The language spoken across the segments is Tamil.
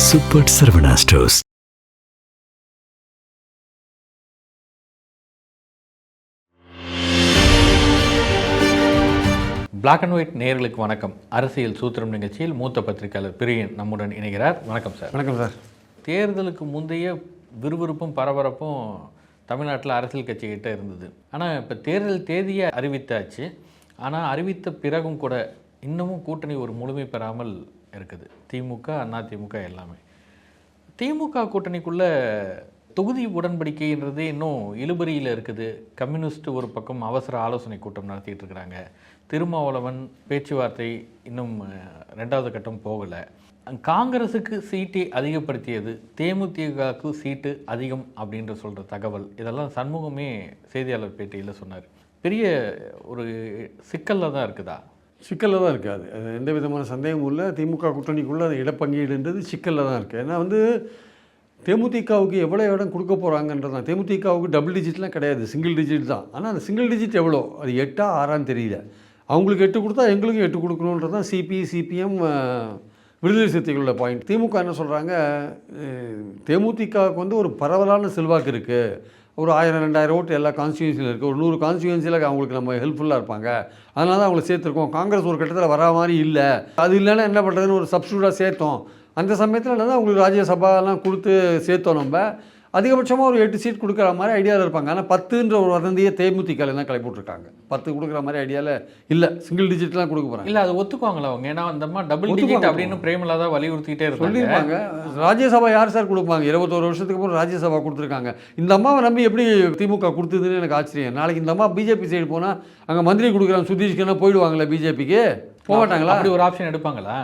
Super Saravana stores. Black and white நேயர்களுக்கு வணக்கம். அரசியல் சூத்திரம் நிகழ்ச்சியில் மூத்த பத்திரிகையாளர் பிரியன் நம்முடன் இணைகிறார். வணக்கம் சார். வணக்கம் சார். தேர்தலுக்கு முந்தைய விறுவிறுப்பும் பரபரப்பும் தமிழ்நாட்டில் அரசியல் கட்சிகிட்ட இருந்தது. ஆனால் இப்போ தேர்தல் தேதியை அறிவித்தாச்சு. ஆனால் அறிவித்த பிறகும் கூட இன்னமும் கூட்டணி ஒரு முழுமை பெறாமல் இருக்குது. திமுக, அதிமுக எல்லாமே. திமுக கூட்டணிக்குள்ளே தொகுதி உடன்படிக்கைன்றது இன்னும் இழுபறியில் இருக்குது. கம்யூனிஸ்ட் ஒரு பக்கம் அவசர ஆலோசனை கூட்டம் நடத்திட்டு இருக்கிறாங்க. திருமாவளவன் பேச்சுவார்த்தை இன்னும் 2வது கட்டம் போகலை. காங்கிரஸுக்கு சீட்டை அதிகப்படுத்தியது, தேமுதிகவுக்கு சீட்டு அதிகம் அப்படின்ற சொல்கிற தகவல், இதெல்லாம் சண்முகமே செய்தியாளர் பேட்டியில் சொன்னார். பெரிய ஒரு சிக்கலில் தான் இருக்குதா? சிக்கலில் தான் இருக்குது. அது எந்த விதமான சந்தேகமும் இல்லை. திமுக கூட்டணிக்குள்ளே அது இடப்பங்கீடுன்றது சிக்கலில் தான் இருக்குது. ஏன்னா தேமுதிகவுக்கு எவ்வளோ இடம் கொடுக்க போகிறாங்கன்றது தான். தேமுதிகவுக்கு டபுள் டிஜிட்லாம் கிடையாது, சிங்கிள் டிஜிட் தான். ஆனால் அந்த சிங்கிள் டிஜிட் எவ்வளோ, அது 8ஆ 6ஆன்னு தெரியல. அவங்களுக்கு 8 கொடுத்தா எங்களுக்கும் 8 கொடுக்கணுன்றது தான் சிபிஎம் விடுதலை சிறுத்தைகளோட பாயிண்ட். திமுக என்ன சொல்கிறாங்க, தேமுதிகவுக்கு ஒரு பரவலான செல்வாக்கு இருக்குது. ஒரு 1000-2000 ஓட்டு எல்லா கான்ஸ்டியூன்சியில் இருக்குது. ஒரு 100 கான்ஸ்டியூன்சியில் அவங்களுக்கு நம்ம ஹெல்ப்ஃபுல்லாக இருப்பாங்க. அதனால தான் அவங்கள சேர்த்துருக்கோம். காங்கிரஸ் ஒரு கட்டத்தில் வரா மாதிரி இல்லை, அது இல்லைன்னா என்ன பண்ணுறதுன்னு ஒரு சப்ஸ்டியூட்டாக சேர்த்தோம். அந்த சமயத்தில் என்ன தான் அவங்களுக்கு ராஜ்யசபாலாம் கொடுத்து சேர்த்தோம். நம்ம அதிகபட்சமாக ஒரு 8 சீட் கொடுக்குற மாதிரி ஐடியாவில் இருப்பாங்க. ஆனால் 10ன்ற ஒரு வதந்தியை தேமுதிகவில் தான் கிளப்பிவிட்ருக்காங்க. 10 கொடுக்குற மாதிரி ஐடியாவில் இல்லை, சிங்கிள் டிஜிட்லாம் கொடுக்க போகிறாங்க. இல்லை, அது ஒத்துக்குவாங்களா அவங்க? ஏன்னா அந்த மாதிரி டபுள் டிஜிட் அப்படின்னு பிரேமலா தான் வலியுறுத்திட்டே சொல்லியிருப்பாங்க. ராஜ்யசபா யார் சார் கொடுப்பாங்க? 21 வருஷத்துக்கு அப்புறம் ராஜ்யசபா கொடுத்துருக்காங்க. இந்த அம்மாவை நம்பி எப்படி திமுக கொடுத்ததுன்னு எனக்கு ஆச்சரியம். நாளைக்கு இந்த அம்மா பிஜேபி சைடு போனால் அங்கே மந்திரி கொடுக்குறாங்க, சுதீஷ்கனா போயிடுவாங்களே பிஜேபிக்கு, போக மாட்டாங்களா? அப்படி ஒரு ஆப்ஷன் எடுப்பாங்களா?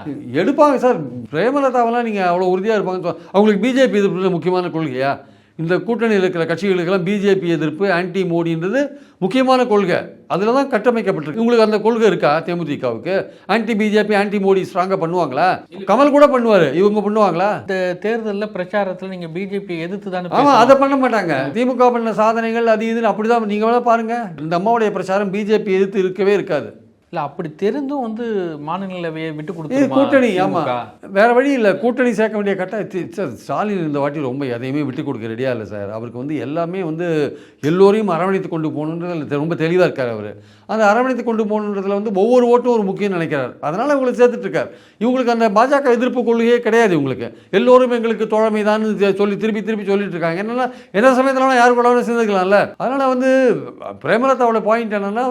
எடுப்பாங்க சார். பிரேமலதாவெல்லாம் நீங்கள் அவ்வளோ உறுதியாக இருப்பாங்க. அவங்களுக்கு பிஜேபி எதிர்ப்பு முக்கியமான கொள்கையா? இந்த கூட்டணியில் இருக்கிற கட்சிகளுக்கெல்லாம் பிஜேபி எதிர்ப்பு, ஆன்டி மோடின்றது முக்கியமான கொள்கை. அதில் தான் கட்டமைக்கப்பட்டிருக்கு. உங்களுக்கு அந்த கொள்கை இருக்கா தேமுதிகவுக்கு? ஆன்டி பிஜேபி, ஆன்டி மோடி ஸ்ட்ராங்காக பண்ணுவாங்களா? கமல் கூட பண்ணுவார், இவங்க பண்ணுவாங்களா? இந்த தேர்தலில் பிரச்சாரத்தில் நீங்கள் பிஜேபி எதிர்த்து தானே? ஆமாம், அதை பண்ண மாட்டாங்க. திமுக பண்ண சாதனைகள் அது இதுன்னு அப்படி தான். நீங்கள் வேணால் பாருங்கள், இந்த அம்மாவுடைய பிரச்சாரம் பிஜேபி எதிர்த்து இருக்கவே இருக்காது. இல்லை, அப்படி தெரிந்தும் மாநிலங்களவையை விட்டு கொடுத்து கூட்டணி. ஆமாம், வேற வழி இல்லை. கூட்டணி சேர்க்க வேண்டிய கட்டம். ஸ்டாலின் இந்த வாட்டி ரொம்ப எதையுமே விட்டு கொடுக்க ரெடியாக இல்லை சார். அவருக்கு எல்லாமே எல்லோரையும் அரவணைத்து கொண்டு போகணுன்றதுல ரொம்ப தெளிவாக இருக்கார் அவர். அந்த அரவணைத்து கொண்டு போகணுன்றதுல ஒவ்வொரு ஓட்டும் ஒரு முக்கியம் நினைக்கிறார். அதனால் இவங்களுக்கு சேர்த்துட்டு இருக்கார். இவங்களுக்கு அந்த பாஜக எதிர்ப்பு கொள்கையே கிடையாது. இவங்களுக்கு எல்லோரும் எங்களுக்கு தோழமை தான் சொல்லி திருப்பி சொல்லிட்டு இருக்காங்க. என்னன்னா எந்த சமயத்தினாலும் யாரு கூட சேர்ந்துக்கலாம்ல. அதனால் பிரேமலதாவோட பாயிண்ட் என்னன்னா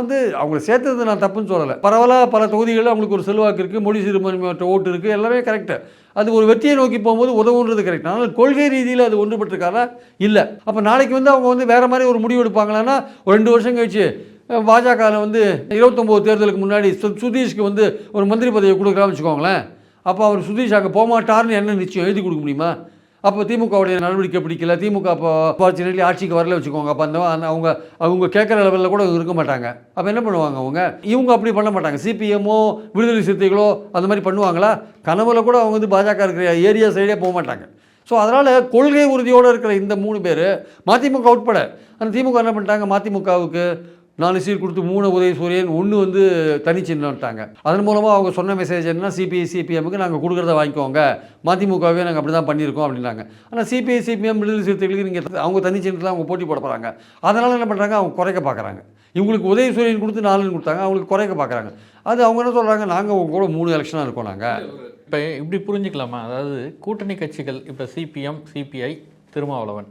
அவங்களை சேர்த்தது நான் தப்புன்னு சொல்லலை. பரவலாக பல தொகுதிகளில் அவங்களுக்கு ஒரு செல்வாக்கு இருக்குது, மொழி சிறுபான்மையற்ற ஓட்டு இருக்குது, எல்லாமே கரெக்டு. அது ஒரு வெற்றியை நோக்கி போகும்போது உதவுன்றது கரெக்ட். ஆனால் கொள்கை ரீதியில் அது ஒன்றுபட்டிருக்காரா? இல்லை. அப்போ நாளைக்கு அவங்க வேறு மாதிரி ஒரு முடிவு எடுப்பாங்களான்னா, ஒரு 2 வருஷம் கழிச்சு பாஜகவில் 29 தேர்தலுக்கு முன்னாடி சுதீஷ்க்கு ஒரு மந்திரி பதவியை கொடுக்குறான்னு வச்சுக்கோங்களேன். அப்போ அவர் சுதீஷ் அங்கே போகமாட்டார்னு என்ன நிச்சயம் எழுதி கொடுக்க முடியுமா? அப்போ திமுகவுடைய நடவடிக்கை பிடிக்கல, திமுக அப்போ ஃபார்ச்சுனேட்லி ஆட்சிக்கு வரல வச்சுக்கோங்க. அப்போ அவங்க கேட்குற லெவலில் கூட இருக்க மாட்டாங்க. அப்போ என்ன பண்ணுவாங்க இவங்க அப்படி பண்ண மாட்டாங்க. சிபிஎம்மோ விடுதலை சிறுத்தைகளோ அந்த மாதிரி பண்ணுவாங்களா? கனவுல கூட அவங்க பாஜக இருக்கிற ஏரியா சைடே போக மாட்டாங்க. ஸோ அதனால் கொள்கை உறுதியோடு இருக்கிற இந்த 3 பேர், மதிமுக உட்பட, அந்த திமுக என்ன பண்ணிட்டாங்க, மதிமுகவுக்கு 4 சீட் கொடுத்து 3 உதயசூரியன், 1 தனிச்சின்னட்டாங்க. அதன் மூலமாக அவங்க சொன்ன மெசேஜ் என்ன, சிபிஎம்முக்கு நாங்கள் கொடுக்குறத வாங்கிக்கோங்க, மதிமுகவே நாங்கள் அப்படி தான் பண்ணியிருக்கோம் அப்படின்னாங்க. ஆனால் சிபிஎம் விடுதலை சிறுத்தைகளுக்கு நீங்கள் அவங்க தனிச்சின்னத்தில் அவங்க போட்டி போட போகிறாங்க. அதனால் என்ன பண்ணுறாங்க, அவங்க குறைக்க பார்க்குறாங்க. இவங்களுக்கு உதயசூரியன் கொடுத்து 4 கொடுத்தாங்க, அவங்களுக்கு குறைக்க பார்க்குறாங்க. அது அவங்க என்ன சொல்கிறாங்க, நாங்கள் உங்க கூட 3 எலெக்ஷனாக இருக்கோம். நாங்கள் இப்போ இப்படி புரிஞ்சுக்கலாமா? அதாவது கூட்டணி கட்சிகள் இப்போ சிபிஎம், சிபிஐ, திருமாவளவன்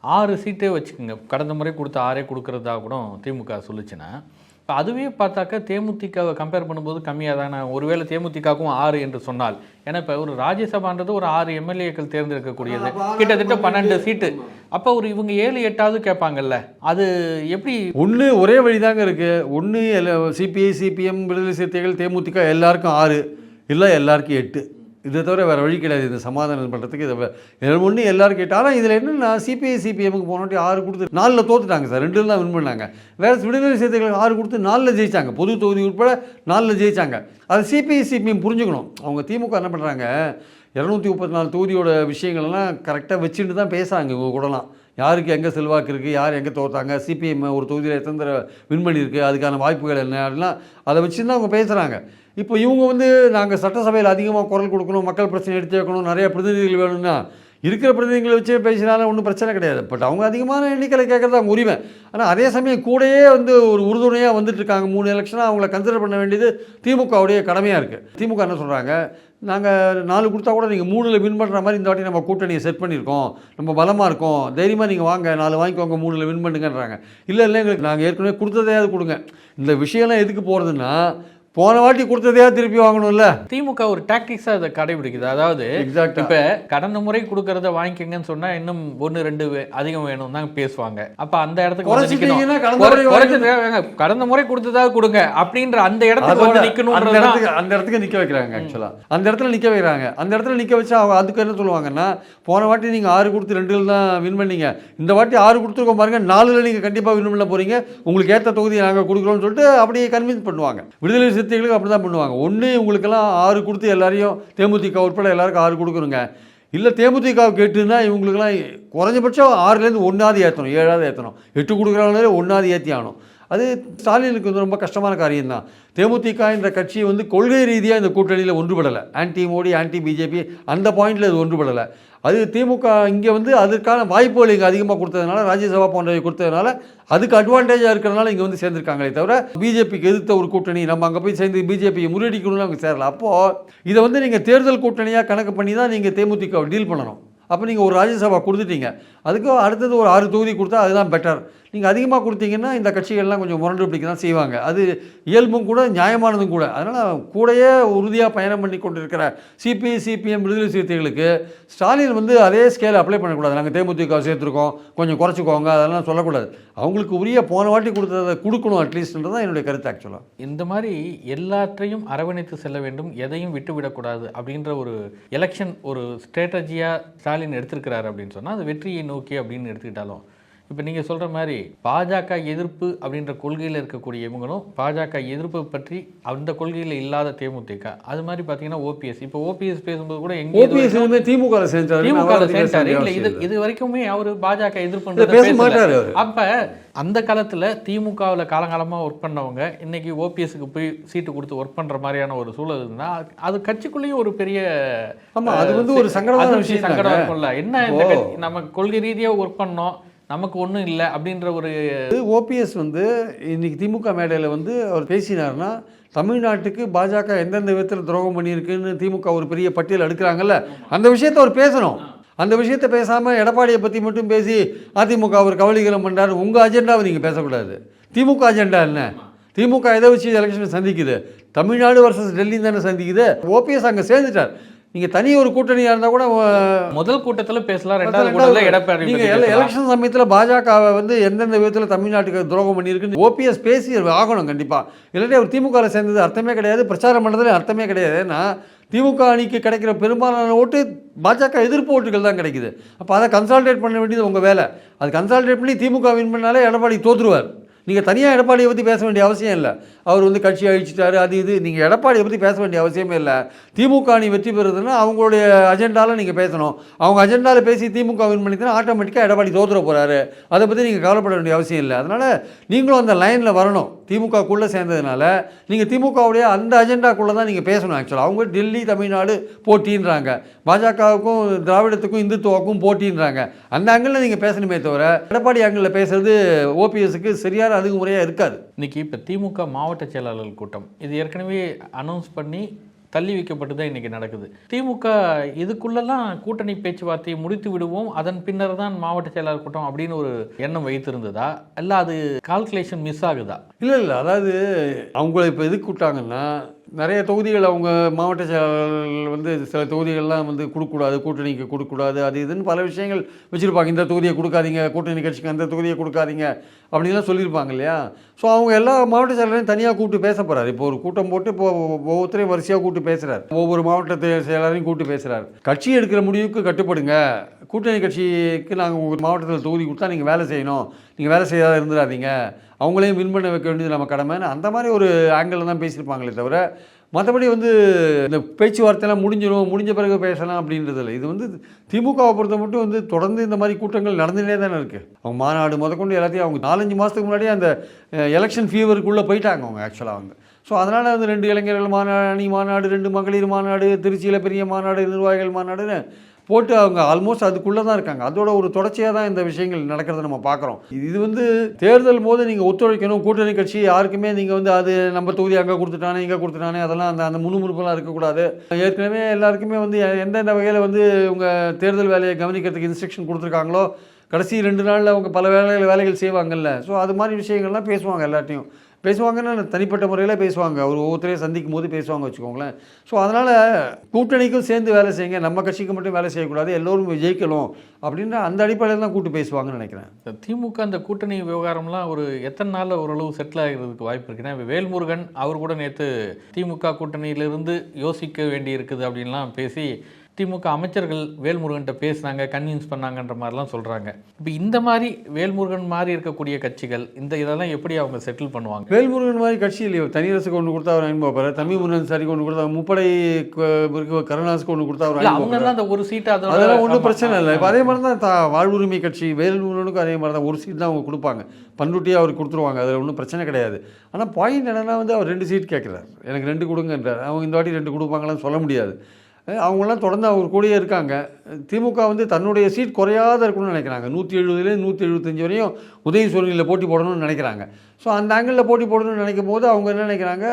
6 சீட்டே வச்சுக்கோங்க. கடந்த முறை கொடுத்த 6 கொடுக்குறதா கூட திமுக சொல்லிச்சுன்னா, இப்போ அதுவே பார்த்தாக்கா தேமுதிகவை கம்பேர் பண்ணும்போது கம்மியாக தானே. ஒருவேளை தேமுதிகவுக்கும் 6 என்று சொன்னால், ஏன்னா இப்போ ஒரு ராஜ்யசபான்றது ஒரு 6 எம்எல்ஏக்கள் தேர்ந்தெடுக்கக்கூடியது, கிட்டத்தட்ட 12 சீட்டு. அப்போ இவங்க 7-8 கேட்பாங்கல்ல, அது எப்படி? ஒரே வழிதாங்க இருக்குது. சிபிஐ, சிபிஎம், விடுதலை சிறுத்தைகள், தேமுதிக எல்லாருக்கும் 6 இல்லை, எல்லாருக்கும் 8. இதை தவிர வேறு வழி கிடையாது இந்த சமாதானம் பண்ணுறதுக்கு. இதை ஒன்று எல்லோரும் கேட்டாலும் இதில் என்னென்னா, சிபிஐ சிபிஎம்முக்கு போனோட்டி 6 கொடுத்து 4 தோத்துட்டாங்க சார். 2 தான் வின் பண்ணாங்க. வேறு விடுதலை சிறுத்தைகளுக்கு 6 கொடுத்து 4 ஜெயித்தாங்க. பொது தொகுதி உட்பட 4 ஜெயித்தாங்க. அது சிபிஐ சிபிஎம் புரிஞ்சுக்கணும். அவங்க திமுக என்ன பண்ணுறாங்க, 234 தொகுதியோட விஷயங்கள்லாம் கரெக்டாக வச்சுட்டு தான் பேசுகிறாங்க இவங்க கூடலாம். யாருக்கு எங்கே செல்வாக்கு இருக்குது, யார் எங்கே தோற்றாங்க, சிபிஎம் ஒரு தொகுதியில் எத்தனை வின் பண்ணியிருக்கு, அதுக்கான வாய்ப்புகள் என்ன அப்படிலாம் அதை வச்சு தான் அவங்க பேசுகிறாங்க. இப்போ இவங்க வந்து நாங்கள் சட்டசபையில் அதிகமாக குரல் கொடுக்கணும், மக்கள் பிரச்சனை எடுத்து வைக்கணும், நிறைய பிரதிநிதிகள் வேணும்னா இருக்கிற பிரதிநிதிகளை வச்சே பேசினாலும் ஒன்றும் பிரச்சனை கிடையாது. பட் அவங்க அதிகமான எண்ணிக்கையில் கேட்குறது அவங்க உரிமை. ஆனால் அதே சமயம் கூடயே வந்து ஒரு உறுதுணையாக வந்துட்டு இருக்காங்க. 3 எலெக்ஷனாக அவங்கள கன்சிடர் பண்ண வேண்டியது திமுகவுடைய கடமையாக இருக்குது. திமுக என்ன சொல்கிறாங்க, நாங்கள் 4 கொடுத்தா கூட நீங்கள் 3ல் வின் பண்ணுற மாதிரி இந்த வாட்டி நம்ம கூட்டணியை செட் பண்ணியிருக்கோம், நம்ம பலமாக இருக்கோம், தைரியமாக நீங்கள் வாங்க 4 வாங்கிக்கோங்க 3ல் வின் பண்ணுங்கன்றாங்க. இல்லை எங்களுக்கு நாங்கள் ஏற்கனவே கொடுத்ததையாவது கொடுங்க. இந்த விஷயம்லாம் எதுக்கு போகிறதுன்னா, போன வாட்டி கொடுத்ததையா திருப்பி வாங்கணும்ல. திமுக ஒரு டாக்டிக்ஸா அதை கடைபிடிக்குது. அதாவது இப்ப கடந்த முறை கொடுக்கறத வாங்கிக்கங்கன்னு சொன்னா இன்னும் 1-2 அதிகம் வேணும் தான் பேசுவாங்க. அப்ப அந்த இடத்துக்கு கடந்த முறை கொடுத்ததாக கொடுங்க அப்படின்ற அந்த இடத்துக்கு நிக்கணும். அந்த இடத்துக்கு நிக்க வைக்கிறாங்க. ஆக்சுவலா அந்த இடத்துல நிக்க வைக்கிறாங்க. அந்த இடத்துல நிக்க வச்சா அவங்க அதுக்கு என்ன சொல்லுவாங்கன்னா, போன வாட்டி நீங்க 6 கொடுத்து 2ல் தான் வின் பண்ணீங்க, இந்த வாட்டி 6 கொடுத்துருக்கோம் பாருங்க, 4ல் நீங்க கண்டிப்பா வின் பண்ண போறீங்க, உங்களுக்கு ஏற்ற தொகுதி நாங்கள் கொடுக்குறோம்னு சொல்லிட்டு அப்படியே கன்வின்ஸ் பண்ணுவாங்க. விடுதலை சிறுத்தைகளுக்கு அப்படி தான் பண்ணுவாங்க. ஒன்று உங்களுக்கெல்லாம் 6 கொடுத்து எல்லாரையும் தேமுதிக உட்பட எல்லாருக்கும் 6 கொடுக்குறோங்க, இல்லை தேமுதிக கேட்டுன்னா இவங்களுக்கெல்லாம் குறைஞ்சபட்சம் 6லேருந்து 1ஆவது ஏற்றணும், 7ஆவது ஏற்றணும், 8 கொடுக்குறவங்களே 1ஆவது ஏற்றி ஆகணும். அது ஸ்டாலினுக்கு வந்து ரொம்ப கஷ்டமான காரியம்தான். தேமுதிக என்ற கட்சி வந்து கொள்கை ரீதியாக இந்த கூட்டணியில் ஒன்றுபடலை. ஆன்டி மோடி ஆன்டி பிஜேபி அந்த பாயிண்டில் அது ஒன்றுபடலை. அது திமுக இங்கே வந்து அதற்கான வாய்ப்புகள் இங்கே அதிகமாக கொடுத்ததுனால, ராஜ்யசபா போன்றவை கொடுத்ததுனால அதுக்கு அட்வான்டேஜாக இருக்கிறனால இங்கே வந்து சேர்ந்துருக்காங்களே தவிர, பிஜேபிக்கு எதிர்த்த ஒரு கூட்டணி நம்ம அங்கே போய் சேர்ந்து பிஜேபியை முறியடிக்கணும்னு அவங்க சேரல. அப்போது இதை வந்து நீங்கள் தேர்தல் கூட்டணியாக கணக்கு பண்ணி தான் நீங்கள் தேமுதிகவை டீல் பண்ணணும். அப்போ நீங்கள் ஒரு ராஜ்யசபா கொடுத்துட்டீங்க, அதுக்கு அடுத்தது ஒரு 6 தொகுதி கொடுத்தா அதுதான் பெட்டர். நீங்கள் அதிகமாக கொடுத்தீங்கன்னா இந்த கட்சிகள்லாம் கொஞ்சம் முரண்டு பிடிக்க தான் செய்வாங்க. அது இயல்பும் கூட, நியாயமானதும் கூட. அதனால் கூடயே உறுதியாக பயணம் பண்ணி கொண்டிருக்கிற சிபிஎம் விடுதலை சிறுத்தைகளுக்கு ஸ்டாலின் வந்து அதே ஸ்கேலை அப்ளை பண்ணக்கூடாது. நாங்கள் தேமுதிக சேர்த்துருக்கோம், கொஞ்சம் குறைச்சிக்கோங்க, அதெல்லாம் சொல்லக்கூடாது. அவங்களுக்கு உரிய போன வாட்டி கொடுத்ததை கொடுக்கணும் அட்லீஸ்ட்ன்றது தான் என்னுடைய கருத்து. ஆக்சுவலாக இந்த மாதிரி எல்லாற்றையும் அரவணைத்து செல்ல வேண்டும், எதையும் விட்டுவிடக்கூடாது அப்படின்ற ஒரு எலெக்ஷன் ஒரு ஸ்ட்ராட்டஜியாக ஸ்டாலின் எடுத்திருக்கிறாரு அப்படின்னு சொன்னால் அது வெற்றியை நோக்கி அப்படின்னு எடுத்துக்கிட்டாலும், இப்போ நீங்கள் சொல்கிற மாதிரி பாஜக எதிர்ப்பு அப்படின்ற கொள்கையில் இருக்கக்கூடிய இவங்களும் பாஜக எதிர்ப்பு பற்றி அந்த கொள்கையில் இல்லாத தேமுதிக, அது மாதிரி பார்த்தீங்கன்னா ஓபிஎஸ். இப்போ ஓபிஎஸ் பேசும்போது கூட எங்கே திமுக சேர்ந்தாரு, இல்லை இது வரைக்குமே அவர் பாஜக எதிர்ப்பு. அப்போ அந்த காலத்தில் திமுகவில் காலங்காலமாக ஒர்க் பண்ணவங்க இன்னைக்கு ஓபிஎஸ்க்கு போய் சீட்டு கொடுத்து ஒர்க் பண்ணுற மாதிரியான ஒரு சூழல் இருந்தால் அது கட்சிக்குள்ளேயும் ஒரு பெரிய அது வந்து ஒரு சங்கடமான விஷயம். சங்கடம் இருக்கும்ல, என்ன நம்ம கொள்கை ரீதியாக ஒர்க் பண்ணோம், நமக்கு ஒன்றும் இல்லை அப்படின்ற ஒரு. ஓபிஎஸ் வந்து இன்னைக்கு திமுக மேடையில் வந்து அவர் பேசினார்னா, தமிழ்நாட்டுக்கு பாஜக எந்தெந்த விதத்தில் துரோகம் பண்ணியிருக்குன்னு திமுக ஒரு பெரிய பட்டியல் எடுக்கிறாங்கல்ல, அந்த விஷயத்தை அவர் பேசணும். அந்த விஷயத்தை பேசாமல் எடப்பாடியை பற்றி மட்டும் பேசி அதிமுக அவர் கவலைகளும் பண்ணுறாரு. உங்கள் அஜெண்டாவை நீங்கள் பேசக்கூடாது. திமுக அஜெண்டா என்ன? திமுக எதை வச்சு எலெக்ஷன் சந்திக்குது? தமிழ்நாடு வர்சஸ் டெல்லி தானே சந்திக்குது. ஓபிஎஸ் அங்கே சேர்ந்துட்டார். நீங்கள் தனி ஒரு கூட்டணியாக இருந்தால் கூட முதல் கூட்டத்தில் பேசலாம், 2வது கூட்டத்தில் எடப்பாடி. நீங்கள் எலெக்ஷன் சமயத்தில் பாஜகவை வந்து எந்தெந்த விதத்தில் தமிழ்நாட்டுக்கு துரோகம் பண்ணியிருக்குன்னு ஓபிஎஸ் பேசி ஆகணும் கண்டிப்பாக. இல்லாட்டி அவர் திமுகவில் சேர்ந்தது அர்த்தமே கிடையாது, பிரச்சாரம் பண்ணுறதுல அர்த்தமே கிடையாது. ஏன்னா திமுக அணிக்கு கிடைக்கிற பெரும்பாலான ஓட்டு பாஜக எதிர்ப்பு ஓட்டுகள் தான் கிடைக்குது. அப்போ அதை கன்சால்டேட் பண்ண வேண்டியது உங்கள் வேலை. அது கன்சால்டேட் பண்ணி திமுக வின் பண்ணாலே எடப்பாடி தோற்றுருவார். நீங்கள் தனியாக எடப்பாடியை பற்றி பேச வேண்டிய அவசியம் இல்லை. அவர் வந்து கட்சி அழிச்சிட்டாரு அது இது, நீங்கள் எடப்பாடியை பற்றி பேச வேண்டிய அவசியமே இல்லை. திமுக அணி வெற்றி பெறுதுன்னா அவங்களுடைய அஜெண்டாவில் நீங்கள் பேசணும். அவங்க அஜெண்டாவில் பேசி திமுக வின் பண்ணிங்கன்னா ஆட்டோமேட்டிக்காக எடப்பாடி தோற்றுற போகிறாரு. அதை பற்றி நீங்கள் கவலைப்பட வேண்டிய அவசியம் இல்லை. அதனால் நீங்களும் அந்த லைனில் வரணும். திமுகக்குள்ளே சேர்ந்ததுனால நீங்கள் திமுகவுடைய அந்த அஜெண்டாக்குள்ளே தான் நீங்கள் பேசணும். ஆக்சுவலாக அவங்க டெல்லி தமிழ்நாடு போட்டின்றாங்க, பாஜகவுக்கும் திராவிடத்துக்கும் இந்துத்துவாக்கும் போட்டின்றாங்க. அந்த ஆங்கிளில் நீங்கள் பேசணுமே தவிர எடப்பாடி ஆங்கிளில் பேசுறது ஓபிஎஸ்க்கு சரியான அணுகுமுறையாக இருக்காது. இன்னைக்கு இப்போ திமுக மாவட்ட செயலாளர்கள் கூட்டம் இது ஏற்கனவே அனௌன்ஸ் பண்ணி தள்ளி வைக்கப்பட்டு தான் இன்றைக்கி நடக்குது. திமுக இதுக்குள்ளெல்லாம் கூட்டணி பேச்சுவார்த்தையை முடித்து விடுவோம், அதன் பின்னர் தான் மாவட்ட செயலாளர் கூட்டம் அப்படின்னு ஒரு எண்ணம் வைத்திருந்ததா, இல்லை அது கால்குலேஷன் மிஸ் ஆகுதா? இல்லை அதாவது அவங்கள இப்போ எதுக்கு கூட்டாங்கன்னா, நிறைய தொகுதிகள் அவங்க மாவட்ட செயலாளர்கள் வந்து சில தொகுதிகள்லாம் வந்து கொடுக்கக்கூடாது, கூட்டணிக்கு கொடுக்கக்கூடாது, அது இதுன்னு பல விஷயங்கள் வச்சுருப்பாங்க. இந்த தொகுதியை கொடுக்காதீங்க, கூட்டணி கட்சிக்கு அந்த தொகுதியை கொடுக்காதீங்க அப்படின்லாம் சொல்லியிருப்பாங்க இல்லையா. ஸோ அவங்க எல்லா மாவட்ட செயலாளரையும் தனியாக கூப்பிட்டு பேச போகிறார். இப்போ ஒரு கூட்டம் போட்டு இப்போ ஒவ்வொருத்தரையும் வரிசையாக கூப்பிட்டு பேசுகிறார், ஒவ்வொரு மாவட்ட செயலாளரையும் கூப்பிட்டு பேசுகிறார். கட்சி எடுக்கிற முடிவுக்கு கட்டுப்படுங்க, கூட்டணி கட்சிக்கு நாங்கள் உங்கள் மாவட்டத்தில் தொகுதி கொடுத்தா நீங்கள் வேலை செய்யணும், நீங்கள் வேலை செய்யாத இருந்துடாதீங்க, அவங்களையும் வின் பண்ண வைக்க வேண்டியது நம்ம கடமைன்னு அந்த மாதிரி ஒரு ஆங்கிளில் தான் பேசியிருப்பாங்களே தவிர, மற்றபடி வந்து இந்த பேச்சுவார்த்தைலாம் முடிஞ்ச பிறகு பேசலாம் அப்படின்றது இல்லை. இது வந்து திமுகவை பொறுத்த மட்டும் வந்து தொடர்ந்து இந்த மாதிரி கூட்டங்கள் நடந்துகிட்டே தானே இருக்குது. அவங்க மாநாடு முதற்கொண்டு எல்லாத்தையும் அவங்க 4-5 மாதத்துக்கு முன்னாடியே அந்த எலெக்ஷன் ஃபீவருக்குள்ளே போயிட்டாங்க அவங்க ஆக்சுவலாக அவங்க. ஸோ அதனால் வந்து 2 இளைஞர்கள் மாநாடு, அணி மாநாடு, 2 மகளிர் மாநாடு, திருச்சியில் பெரிய மாநாடு, நிர்வாகிகள் மாநாடுன்னு போட்டு அவங்க ஆல்மோஸ்ட் அதுக்குள்ளே தான் இருக்காங்க. அதோட ஒரு தொடர்ச்சியாக தான் இந்த விஷயங்கள் நடக்கிறத நம்ம பார்க்குறோம். இது வந்து தேர்தல் போது நீங்கள் ஒத்துழைக்கணும். கூட்டணி கட்சி யாருக்குமே நீங்கள் வந்து அது நம்ம தொகுதி அங்கே கொடுத்துட்டானே இங்கே கொடுத்துட்டானே அதெல்லாம் அந்த முணுமுணுப்பெல்லாம் இருக்கக்கூடாது. ஏற்கனவே எல்லாருக்குமே வந்து எந்தெந்த வகையில் வந்து உங்கள் தேர்தல் வேலையை கவனிக்கிறதுக்கு இன்ஸ்ட்ரக்ஷன் கொடுத்துருக்காங்களோ கடைசி 2 நாளில் அவங்க பல வேலைகள் செய்வாங்கல்ல. ஸோ அது மாதிரி விஷயங்கள்லாம் பேசுவாங்க, எல்லாத்தையும் பேசுவாங்கன்னா தனிப்பட்ட முறையில் பேசுவாங்க. ஒவ்வொருத்தரையும் சந்திக்கும் போது பேசுவாங்க வச்சுக்கோங்களேன். ஸோ அதனால் கூட்டணிக்கும் சேர்ந்து வேலை செய்யுங்க, நம்ம கட்சிக்கு மட்டும் வேலை செய்யக்கூடாது, எல்லோரும் ஜெயிக்கணும் அப்படின்ற அந்த அடிப்படையில் தான் கூட்டு பேசுவாங்கன்னு நினைக்கிறேன். திமுக அந்த கூட்டணி விவகாரம்லாம் ஒரு எத்தனை நாளில் ஓரளவு செட்டில் ஆகிறதுக்கு வாய்ப்பு இருக்குன்னா, வேல்முருகன் அவர் கூட நேற்று திமுக கூட்டணியிலிருந்து யோசிக்க வேண்டி இருக்குது அப்படின்லாம் பேசி திமுக அமைச்சர்கள் வேல்முருகன்கிட்ட பேசினாங்க, கன்வின்ஸ் பண்ணாங்கன்ற மாதிரிலாம் சொல்கிறாங்க. இப்போ இந்த மாதிரி வேல்முருகன் மாதிரி இருக்கக்கூடிய கட்சிகள் இதெல்லாம் எப்படி அவங்க செட்டில் பண்ணுவாங்க? வேல்முருகன் மாதிரி கட்சி இல்லையோ, தனியரசுக்கு ஒன்று கொடுத்தா அவர் அனுபவப்பார், தமிழ் முன்னன் சரிக்கு ஒன்று கொடுத்தா, முப்படை கருணாசுக்கு ஒன்று கொடுத்தா அவர் அவங்கெல்லாம் அந்த ஒரு சீட்டு அதெல்லாம் ஒன்றும் பிரச்சனை இல்லை. இப்போ அதே மாதிரி தான் வாழ்வுரிமை கட்சி வேல்முருகனுக்கும் அதே மாதிரி தான் ஒரு சீட் தான் அவங்க கொடுப்பாங்க, பண்ருட்டியாக அவருக்கு கொடுத்துருவாங்க, அதில் ஒன்றும் பிரச்சனை கிடையாது. ஆனால் பாயிண்ட் என்னென்னா வந்து அவர் 2 சீட் கேட்குறாரு, எனக்கு 2 கொடுங்கன்றார். அவங்க இந்த வாட்டி 2 கொடுப்பாங்களான்னு சொல்ல முடியாது. அவங்களாம் தொடர்ந்து அவர் கூடயே இருக்காங்க. திமுக வந்து தன்னுடைய சீட் குறையாத இருக்கணும்னு நினைக்கிறாங்க. 170லேருந்து 175 வரையும் உதயசூரியனில் போட்டி போடணும்னு நினைக்கிறாங்க. ஸோ அந்த ஆங்கிளில் போட்டி போடணும்னு நினைக்கும் போது அவங்க என்ன நினைக்கிறாங்க,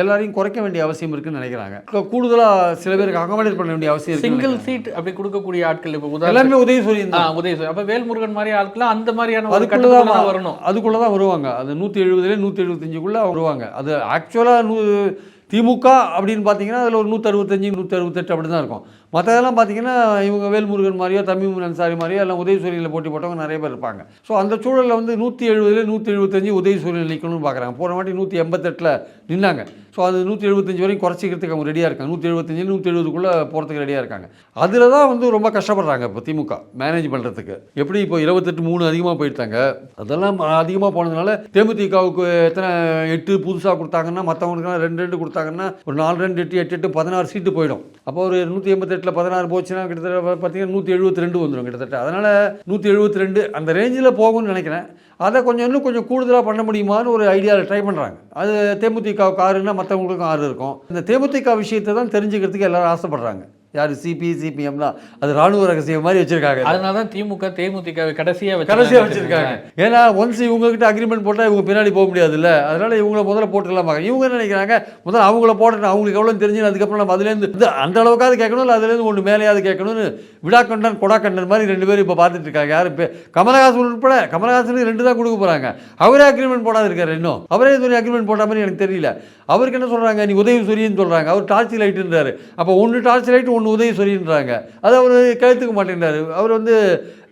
எல்லாரையும் குறைக்க வேண்டிய அவசியம் இருக்குன்னு நினைக்கிறாங்க. கூடுதலாக சில பேருக்கு அகாமடேட் பண்ண வேண்டிய அவசியம் இருக்குது. சிங்கிள் சீட் அப்படி கொடுக்கக்கூடிய ஆட்கள் இப்போ எல்லாமே உதயசூரியன் தான். உதயசூரியன் அப்போ வேல்முருகன் மாதிரி ஆட்கள் அந்த மாதிரியான அதுக்குள்ளே தான் வருவாங்க. அது 170லேருந்து 175க்குள்ளே வருவாங்க. அது ஆக்சுவலாக திமுக அப்படின்னு பார்த்தீங்கன்னா அதில் ஒரு 165 168 அப்படி தான் இருக்கும். மற்றதெல்லாம் பார்த்தீங்கன்னா இவங்க வேல்முருகன் மாதிரியோ தமிழ் அன்சாரி மாதிரியோ எல்லாம் உதயசூரியனில் போட்டி போட்டவங்க நிறைய பேர் இருப்பாங்க. ஸோ அந்த சூழலில் வந்து 170 175 உதயசூரியன் நிற்கணும்னு பார்க்குறாங்க. போன வாட்டி 188 நின்னாங்க. ஸோ அது 175 வரைக்கும் குறைச்சிக்கிறதுக்கு அவங்க ரெடியாக இருக்காங்க. 175 170க்குள்ளே போகிறதுக்கு ரெடியாக இருக்காங்க. அதில் தான் வந்து ரொம்ப கஷ்டப்படுறாங்க இப்போ திமுக மேனேஜ் பண்ணுறதுக்கு. எப்படி இப்போ 28 அதிகமாக போயிட்டாங்க, அதெல்லாம் அதிகமாக போனதுனால தேமுதிகவுக்கு எத்தனை 8 புதுசாக கொடுத்தாங்கன்னா மற்றவங்களுக்குலாம் 2 கொடுத்தாங்கன்னா ஒரு 4 2 8 8 16 சீட்டு போயிடும். அப்போ ஒரு 188 16 போச்சுன்னா கிட்டத்தட்ட பார்த்தீங்கன்னா 172 வந்துடும் கிட்டத்தட்ட. அதனால் 172 அந்த ரேஞ்சில் போகும்னு நினைக்கிறேன். அதை இன்னும் கொஞ்சம் கூடுதலாக பண்ண முடியுமான்னு ஒரு ஐடியாவில் ட்ரை பண்ணுறாங்க. அது தேமுதிகவுக்கு 6ன்னா மற்றவங்களுக்கும் 6 இருக்கும். இந்த தேமுதிக விஷயத்தை தான் தெரிஞ்சுக்கிறதுக்கு எல்லாரும் ஆசைப்படுறாங்க. யார் சிபிஎம் தான் அது ராணுவ ரகசியம் மாதிரி வச்சிருக்காங்க. அதனால தான் திமுக தேமுதிக கடைசியாக வச்சிருக்காங்க. ஏன்னா ஒன்ஸ் இவங்ககிட்ட அக்ரிமெண்ட் போட்டால் இவங்க பின்னாடி போக முடியாதுல்ல. அதனால இவங்கள முதல்ல போட்டுக்கலாம். இவங்க என்ன நினைக்கிறாங்க, முதல்ல அவங்கள போட்டு அவங்களுக்கு எவ்வளோ தெரிஞ்சு அதுக்கப்புறம் நம்ம அதுலேருந்து அந்த அளவுக்காவது கேட்கணும், இல்லை அதுலேருந்து ஒன்று மேலேயாவது கேட்கணும்னு விடாக்கண்டன் கொடாக்கண்டன் மாதிரி 2 பேரும் இப்போ பார்த்துட்டு இருக்காங்க. யார் இப்போ கமலஹாசன் உட்பட, கமலஹாசனுக்கு 2 தான் கொடுக்க போகிறாங்க. அவரே அக்ரிமெண்ட் போடாது இருக்காரு. இன்னும் அவரே இதுவரை அக்ரிமெண்ட் போட்ட மாதிரி எனக்கு தெரியல. அவருக்கு என்ன சொல்கிறாங்க, நீ உதயசூரியன் சொல்கிறாங்க, அவர் டார்ச் லைட்டுன்றாரு. அப்போ ஒன்று டார்ச் லைட் ஒன்று உதயசூரியன்றாங்க. அதை அவர் கழுத்துக்க மாட்டேங்கிறாரு. அவர் வந்து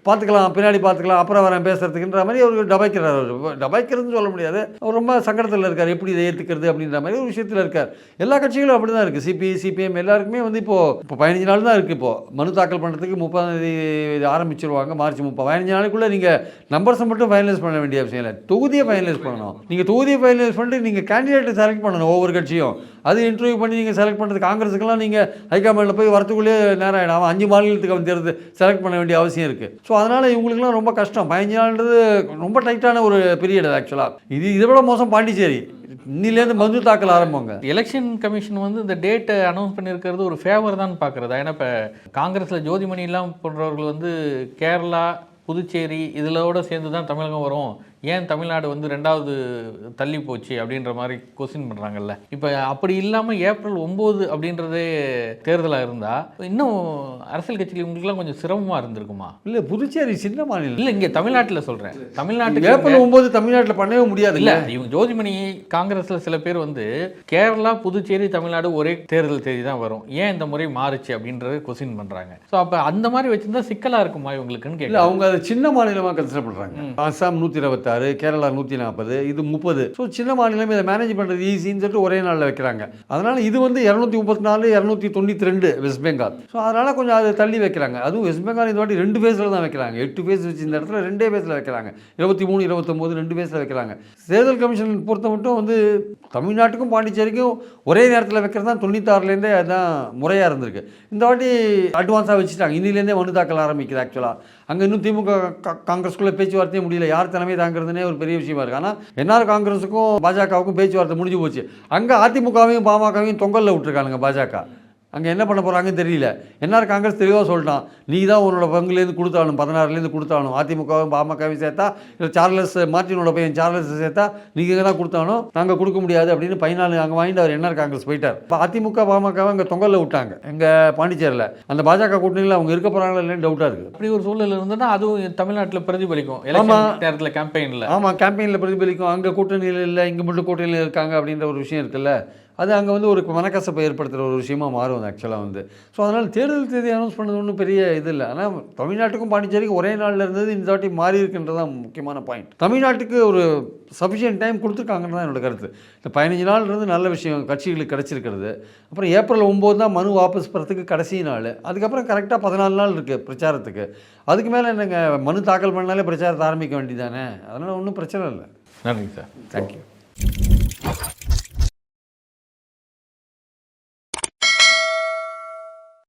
பார்த்துக்கலாம், பின்னாடி பார்த்துக்கலாம், அப்புறம் வரேன் பேசுறதுக்குன்ற மாதிரி அவருக்கு டபாய்க்கிறார். அவர் டபாய்க்கிறதுன்னு சொல்ல முடியாது, அவர் ரொம்ப சங்கடத்தில் இருக்கார். எப்படி இதை ஏற்றுக்கிறது அப்படின்ற மாதிரி ஒரு விஷயத்தில் இருக்கார். எல்லா கட்சிகளும் அப்படி தான் இருக்குது. சிபிஎம் எல்லாருக்குமே வந்து இப்போ 15 நாள் தான் இருக்குது. இப்போது மனு தாக்கல் பண்ணுறதுக்கு 30 ஆரம்பிச்சிருவாங்க. மார்ச் 30 15 நாளுக்குள்ளே நீங்கள் நம்பர்ஸை மட்டும் ஃபைனலைஸ் பண்ண வேண்டிய அவசியம் இல்லை, தொகுதியை ஃபைனலைஸ் பண்ணணும். நீங்கள் தொகுதியை ஃபைனலைஸ் பண்ணிட்டு நீங்கள் கேண்டிடேட்டை செலக்ட் பண்ணணும். ஒவ்வொரு கட்சியும் அது இன்டர்வியூ பண்ணி நீங்கள் செலக்ட் பண்ணுறது. காங்கிரஸுக்கெல்லாம் நீங்கள் ஹைகமாண்டில் போய் வரத்துக்குள்ளேயே நேரம் ஆகிடும். அவன் 5 மாநிலத்துக்கு அவன் தேர்தல் செலக்ட் பண்ண வேண்டிய அவசியம் இருக்குது. ஸோ அதனால் இவங்களுக்குலாம் ரொம்ப கஷ்டம். 15 நாள்ன்றது ரொம்ப டைட்டான ஒரு பீரியட். ஆக்சுவலாக இதை விட மோசம் பாண்டிச்சேரி. இன்னிலேருந்து மனு தாக்கல் ஆரம்பங்க. எலெக்ஷன் கமிஷன் வந்து இந்த டேட்டை அனௌன்ஸ் பண்ணியிருக்கிறது ஒரு ஃபேவர் தான் பார்க்குறது. ஏன்னா இப்போ காங்கிரஸில் ஜோதிமணிலாம் போன்றவர்கள் வந்து கேரளா புதுச்சேரி இதிலோட சேர்ந்து தான் தமிழகம் வரும், ஏன் தமிழ்நாடு வந்து 2வது தள்ளி போச்சு அப்படின்ற மாதிரி கொஸ்டின் பண்ணுறாங்கல்ல. இப்போ அப்படி இல்லாமல் ஏப்ரல் 9 அப்படின்றதே தேர்தலாக இருந்தால் இன்னும் அரசியல் கட்சியில் இவங்களுக்குலாம் கொஞ்சம் சிரமமாக இருந்திருக்குமா? இல்லை, புதுச்சேரி சின்ன மாநிலம் இல்லை, இங்கே தமிழ்நாட்டில் சொல்கிறேன். தமிழ்நாட்டுக்கு ஏப்ரல் 9 தமிழ்நாட்டில் பண்ணவே முடியாது. இல்லை, இவங்க ஜோதிமணி காங்கிரஸில் சில பேர் வந்து கேரளா புதுச்சேரி தமிழ்நாடு ஒரே தேர்தல் தேதி தான் வரும், ஏன் இந்த முறை மாறுச்சு அப்படின்றத கொஸ்டின் பண்ணுறாங்க. ஸோ அப்போ அந்த மாதிரி வச்சுருந்தா சிக்கலாக இருக்குமா இவங்களுக்குன்னு கேட்கல. அவங்க அதை சின்ன மாநிலமாக கன்சிடர் பண்ணுறாங்க. ஆசாம் 126, கேரளா 140, இது 30. ஸோ சின்ன மாநிலம் இதை மேனேஜ் பண்ணுறது ஈஸின்னு சொல்லிட்டு ஒரே நாளில் வைக்கிறாங்க. அதனால் இது வந்து 234 292 வெஸ்ட் பெங்கால். ஸோ அதனால் கொஞ்சம் அதை தள்ளி வைக்கிறாங்க. அதுவும் வெஸ்ட் பெங்கால் இந்த வாட்டி 2 ஃபேஸில் தான் வைக்கிறாங்க. 8 ஃபேஸ் வச்சு இந்த இடத்துல 2 ஃபேஸில் வைக்கிறாங்க. 23 29 2 ஃபேஸில் வைக்கிறாங்க. தேர்தல் கமிஷன் பொறுத்த மட்டும் வந்து தமிழ்நாட்டுக்கும் பாண்டிச்சேரிக்கும் ஒரே நேரத்தில் வைக்கிறது தான் 96லேருந்தே அதுதான் முறையாக இருந்திருக்கு. இந்த வாட்டி அட்வான்ஸாக வச்சுட்டாங்க. இன்னிலேருந்தே மனு தாக்கல் ஆரம்பிக்குது. ஆக்சுவலாக அங்கே இன்னும் திமுக காங்கிரஸ்குள்ளே பேச்சுவார்த்தையே முடியல, யார் தலைமை தாங்கிறதுனே ஒரு பெரிய விஷயமா இருக்குது. ஆனால் என்ஆர் காங்கிரஸுக்கும் பாஜகவுக்கும் பேச்சுவார்த்தை முடிஞ்சு போச்சு. அங்கே அதிமுகவையும் பாமகவையும் தொங்கலில் விட்டுருக்கானுங்க பாஜக. அங்கே என்ன பண்ண போகிறாங்கன்னு தெரியல. என்ஆர் காங்கிரஸ் தெளிவாக சொல்லிட்டான், நீ தான் உன்னோட பங்குலேருந்து கொடுத்தாலும் 16லேருந்து கொடுத்தாலும், அதிமுகவும் பாமகவும் சேர்த்தா இல்லை சார்லஸ் மார்ட்டினோட பையன் சார்லஸ் சேர்த்தா நீங்கள் தான் கொடுத்தாலும் நாங்கள் கொடுக்க முடியாது அப்படின்னு 14 அங்கே வாங்கிட்டு அவர் என்ஆர் காங்கிரஸ் போயிட்டார். இப்போ அதிமுக பாமகவை அங்கே தொங்கலில் விட்டாங்க எங்கள் பாண்டிச்சேரியில். அந்த பாஜக கூட்டணியில் அவங்க இருக்க போகிறாங்களா இல்லைன்னு டவுட்டாக இருக்குது. அப்படி ஒரு சூழல் இருந்ததுன்னா அதுவும் தமிழ்நாட்டில் பிரதிபலிக்கும். எலெக்ஷன் நேரத்தில் கேம்பெயினில் ஆமாம், கேம்பெயினில் பிரதிபலிக்கும். அங்கே கூட்டணியில் இல்லை, இங்கே மட்டும் கூட்டணியில் இருக்காங்க அப்படின்ற ஒரு விஷயம் இருக்குல்ல, அது அங்கே வந்து ஒரு மனக்கசப்பை ஏற்படுத்துகிற ஒரு விஷயமா மாறும் அது ஆக்சுவலாக வந்து. ஸோ அதனால் தேர்தல் தேதி அனௌன்ஸ் பண்ணது ஒன்றும் பெரிய இது இல்லை. ஆனால் தமிழ்நாட்டுக்கும் பாண்டிச்சேரிக்கும் ஒரே நாளில் இருந்தது, இந்த வாட்டி மாறி இருக்குன்றது தான் முக்கியமான பாயிண்ட். தமிழ்நாட்டுக்கு ஒரு சஃபிஷியன்ட் டைம் கொடுத்துருக்காங்கன்னு தான் என்னோட கருத்து. இந்த 15 நாள்ன்றது நல்ல விஷயம் கட்சிகளுக்கு கிடச்சிருக்கிறது. அப்புறம் ஏப்ரல் 9 தான் மனு வாபஸ் பெறத்துக்கு கடைசி நாள். அதுக்கப்புறம் கரெக்டாக 14 நாள் இருக்குது பிரச்சாரத்துக்கு. அதுக்கு மேலே என்னங்க, மனு தாக்கல் பண்ணாலே பிரச்சாரத்தை ஆரம்பிக்க வேண்டியதானே, அதனால் ஒன்றும் பிரச்சனை இல்லை. நன்றி சார். தேங்க்யூ.